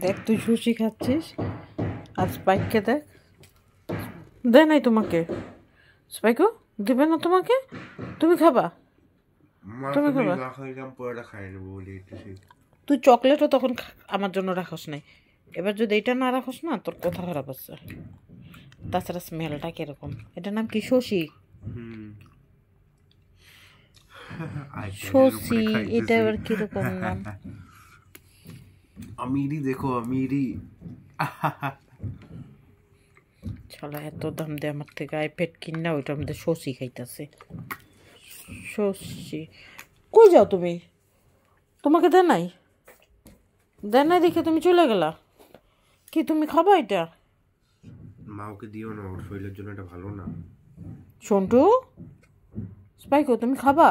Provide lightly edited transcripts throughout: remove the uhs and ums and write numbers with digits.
দেখ তুই সুশি খাচ্ছিস আর স্পাইককে দেখ, দেয় নাই তোমাকে। স্পাইকও দেবে না তোমাকে, তুমি খাবা, তুমি খাবা। তুই চকলেটও তখন আমার জন্য রাখস নাই, এবার যদি এটা না রাখস না তোর কথা খারাপ আছে। তাছাড়া স্মেলটা কিরকম, এটার নাম কি? শশী। শশী, এটা এবার কিরকম নাম? আমিরি দেখো, আমিরি। শালা এত দাম দিয়ে আমার থেকে আইপ্যাড কিনা ওইটার মধ্যে শশী খাইতেছে। শশী কই যাও তুমি? তোমাকে দেয় নাই, দেয় নাই দেখে তুমি চলে গেলা। কি তুমি খাবা এটা? মাওকে দিও না, ওর শরীরের জন্য এটা ভালো না। সন্টু, স্পাইকো তুমি খাবা?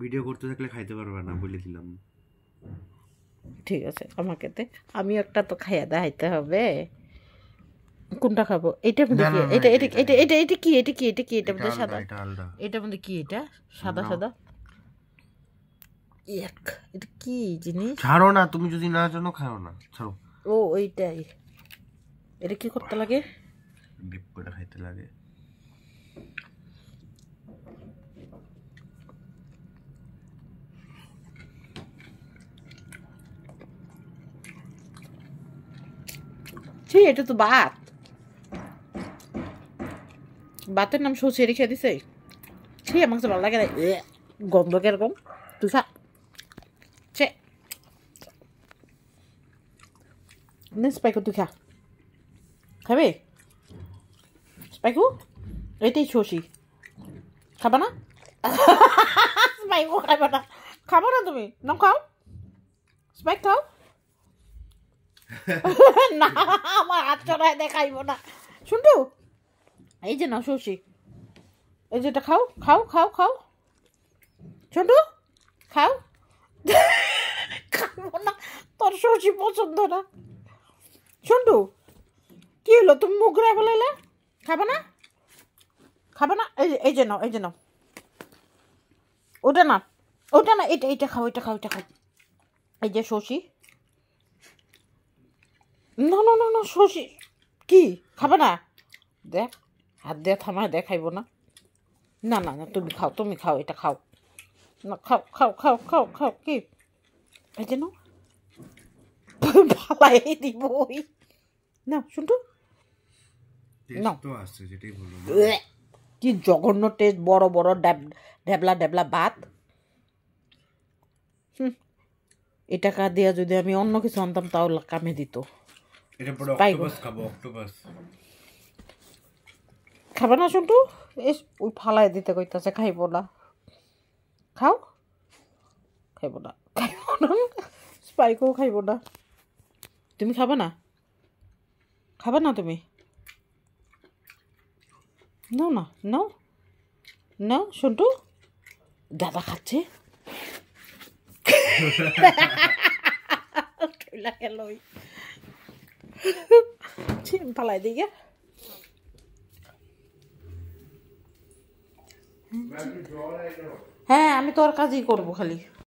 ভিডিও করতে থাকলে খাইতে পারবে না, বলে দিলাম। ঠিক আছে, আমাকে দে, আমি একটা তো খাইয়া দেখাইতে হবে। কোনটা খাবো? এটার মধ্যে কি? এটা এটা এটা এটা এটা কি? এটা কি? এটা কি? এটার মধ্যে সাদা, এটার মধ্যে কি? এটা সাদা সাদা এক, এটা কি জিনিস? ছাড়ো না, তুমি যদি না জানো খাও না, ছাড়ো। ও ওইটাই। এটা কি করতে লাগে? ডিপ করে খাইতে লাগে। ছি, এটা তো ভাত। ভাতের নাম শশী রেখে দিছে। ছি, আমার কাছে ভালো লাগে না, গন্ধ কিরকম। তুই খা। ছে, স্পাইকো তুই খা, খাবে? স্পাইকো এটাই শশী, খাবা না? স্পাইকো খাবা না, খাবো না তুমি? না খাও, স্পাইক খাও। না, আমার হাত চড়ায় দেখাইব না। শুনটু, এই যে না শশী, এই যেটা খাও খাও খাও খাও। শুনটু খাও। খাবো না, তোর শশী পছন্দ না। শুনটু কি হলো, তুমি মুখ ঘুরাই বলাইলে? খাবে না, খাবে না? এই যে নাও, এই যে নাও। ওটা না, ওটা না, এটা এটা খাও, এটা খাও, এটা খাও। এই যে শশী। না না না না, শশী কি খাবে না? দেখ হাত দিয়ে থামায় দেখাইব না। না না না, তুমি খাও, তুমি খাও, এটা খাও না, খাও খাও খাও খাও খাও। কি এই যে নাও, ভালাই দিব ওই। না শুনটু, না কি জঘন্য টেস্ট, বড় বড় ড্যাবলা ড্যাবলা ভাত। এই টাকা দিয়া যদি আমি অন্য কিছু আনতাম তাও কামে দিত। খাবে না শুনটু? ওই ফালাই দিতে কইতাছে, খাইব না। খাও, খাইব না, খাইব না। স্পাইকও খাইব না। তুমি খাবে না? খাবে না তুমি? নাও না, নাও নাও শুনটু। দাদা খাচ্ছে। ফালাই দিকে। হ্যাঁ, আমি তোর কাজই করবো খালি।